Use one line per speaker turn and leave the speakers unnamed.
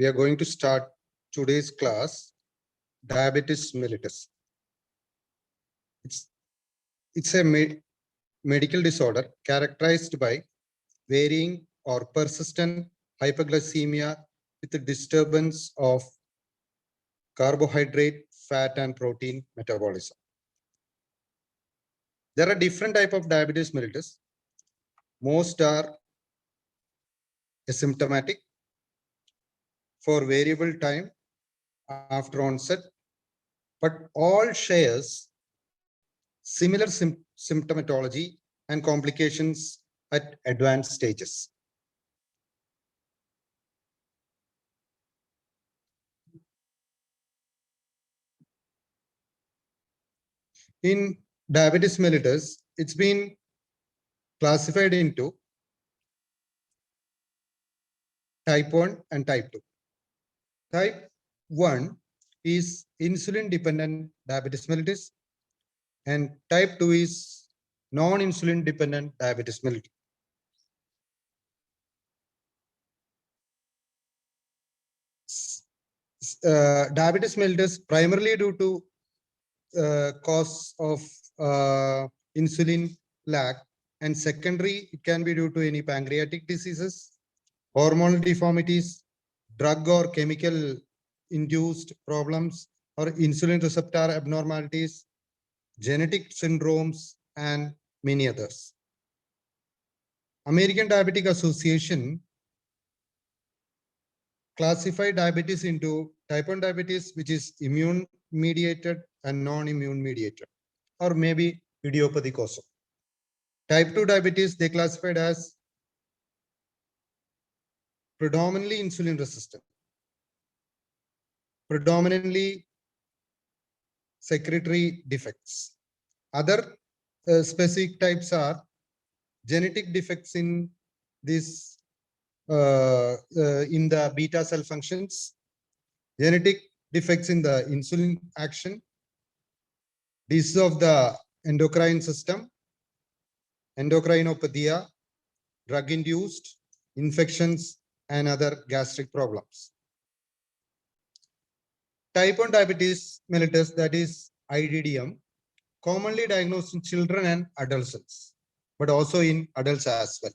we are going to start today's class, diabetes mellitus. It's a medical disorder characterized by varying or persistent hyperglycemia with the disturbance of carbohydrate, fat, and protein metabolism. There are different types of diabetes mellitus. Most are asymptomatic for variable time after onset, but all shares similar symptomatology and complications at advanced stages. In diabetes mellitus, it's been classified into type 1 and type 2. Type 1 is insulin-dependent diabetes mellitus, and type 2 is non-insulin dependent diabetes mellitus. Diabetes mellitus primarily due to cause of insulin lack, and secondary it can be due to any pancreatic diseases, hormonal deformities, drug or chemical induced problems, or insulin receptor abnormalities, genetic syndromes, and many others. American Diabetic Association classified diabetes into type 1 diabetes, which is immune mediated and non-immune mediated, or maybe idiopathic also. Type 2 diabetes, they classified as predominantly insulin resistant, predominantly secretory defects. Other specific types are genetic defects in this in the beta cell functions, genetic defects in the insulin action, disease of the endocrine system, endocrinopathia, drug-induced infections, and other gastric problems. Type 1 diabetes mellitus, that is IDDM, commonly diagnosed in children and adolescents, but also in adults as well.